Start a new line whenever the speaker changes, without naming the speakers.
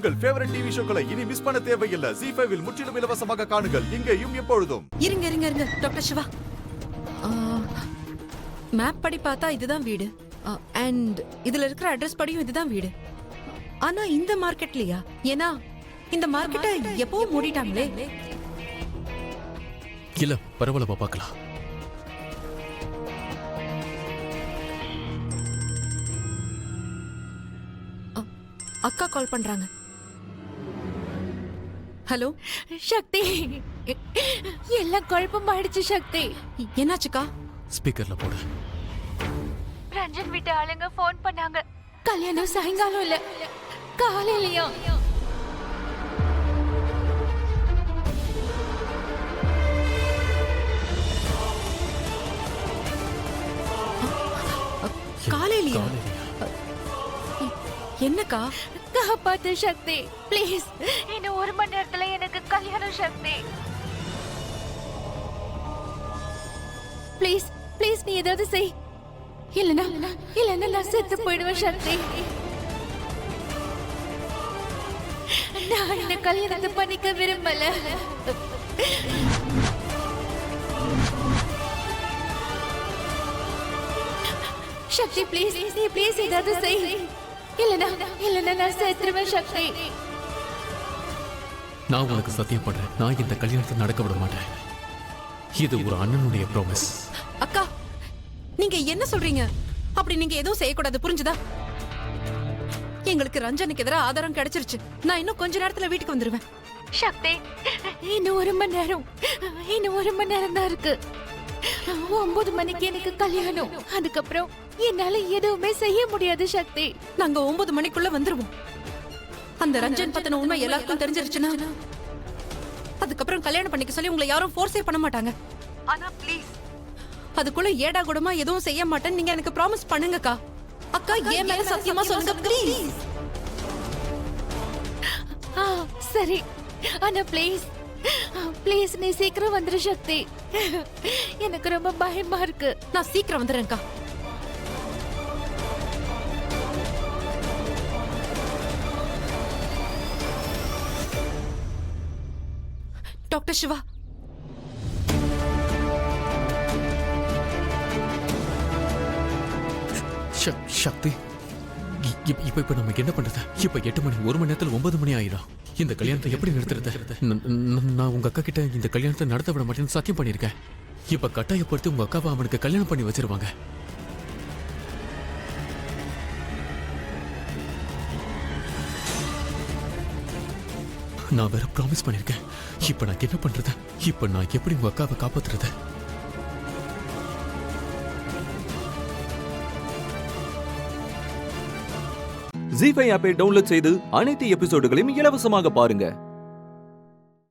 உங்கள் favourite TV ஷோக்களை இனி miss பண்ண தேவையில்லை. ZEE5 இல் முற்றிலும் இலவசமாக காணுங்கள். இங்கேயும் எப்பொழுதும்.
இருங்க டாக்டர் சிவா, மேப் படி பார்த்தா இதுதான் வீடு, அண்ட் இதுல இருக்கிற அட்ரஸ் படியும் இதுதான் வீடு. ஆனா இந்த மார்க்கெட்லயா? ஏன்னா இந்த மார்க்கெட்டை எப்பவும் மூடிட்டாங்களே.
இல்ல பரவாயில்லப்பா, பார்க்கலாம்.
அக்கா கால் பண்றாங்க. ஹலோ
சக்தி, எல்லாம் குழப்பமாயிடுச்சு சக்தி.
என்னாச்சுக்கா?
ஸ்பீக்கர்ல போடு.
ரஞ்சன் வீட்டு ஆளுங்க போன் பண்ணாங்க. கல்யாணம் சாயங்காலம் இல்ல, காலையிலயா.
காலையிலயா? என்னக்கா?
காப்பாத்து சக்தி ப்ளீஸ். இன்னும் 1 மணி நேரத்துல எனக்கு கல்யாணம் சக்தி. ப்ளீஸ் ப்ளீஸ் நீ ஏதாவது செய். இல்லனா நான் செத்து போயிடுவேன் சக்தி. நான் இந்த கல்யாணத்தை பண்ணிக்க விரும்பல. சக்தி ப்ளீஸ், நீ ப்ளீஸ் ஏதாவது செய். இல்லனா நான் செத்துருவேன் சக்தி.
நான் உனக்கு சத்தியம் பண்றேன், நான் இந்த கல்யாணத்தை நடக்க விட மாட்டேன். இது ஒரு அண்ணனுடைய ப்ராமிஸ்.
அக்கா நீங்க என்ன சொல்றீங்க? அப்படி நீங்க எதுவும் செய்யக்கூடாது, புரிஞ்சுதா? எங்களுக்கு ரஞ்சனுக்கு எதிராக ஆதாரம் கிடைச்சிருச்சு. நான் இன்னும் கொஞ்ச நேரத்துல வீட்டுக்கு வந்துருவேன்.
சக்தி இன்னும் 1 மணி நேரம் தான் இருக்கு. 9 மணிக்கு எனக்கு கல்யாணம். அதுக்கப்புறம் என்னால எதுவுமே செய்ய முடியாது சக்தி.
நாங்க 9 மணிக்குள்ள வந்துருவோம். அந்த ரஞ்சன் பத்தின உண்மை எல்லாருக்கும் தெரிஞ்சிருச்சுன்னா அதுக்கப்புறம் கல்யாணம் பண்ணிக்க சொல்லி உங்களை யாரும் ஃபோர்ஸே பண்ண மாட்டாங்க. ஆனா ப்ளீஸ் அதுக்குள்ள ஏடா கூடமா எதுவும் செய்ய மாட்டேன்னு நீங்க எனக்கு ப்ராமிஸ் பண்ணுங்கக்கா. அக்கா ஏன் மேல சத்தியமா சொல்லுங்க ப்ளீஸ்.
சரி, ஆனா ப்ளீஸ் நீ சீக்கிரம் வந்துரு சக்தி. எனக்கு ரொம்ப பயமா இருக்கு.
நான் சீக்கிரம் வந்துடுறேன்க்கா. டாக்டர் சிவா,
சக்தி, இப்ப நமக்கு என்ன பண்றது? இப்ப 8 மணி, 1 மணி நேரத்துல 9 மணி ஆயிடும். இந்த கல்யாணத்தை எப்படி நிறுத்துறது? நான் உங்க அக்கா கிட்ட இந்த கல்யாணத்தை நடத்த விட மாட்டேன்னு சத்தியம் பண்ணிருக்கேன். இப்ப கட்டாயப்படுத்தி உங்க அக்காவை அவனுக்கு கல்யாணம் பண்ணி வச்சிருவாங்க. நான் வேற ப்ராமிஸ் பண்ணிருக்கேன். இப்ப நான் என்ன பண்றது? இப்ப நான் எப்படி உங்க அக்காவை காப்பாத்துறது?
ZEE5 ஆப்பை டவுன்லோட் செய்து அனைத்து எபிசோடுகளையும் இலவசமாக பாருங்க.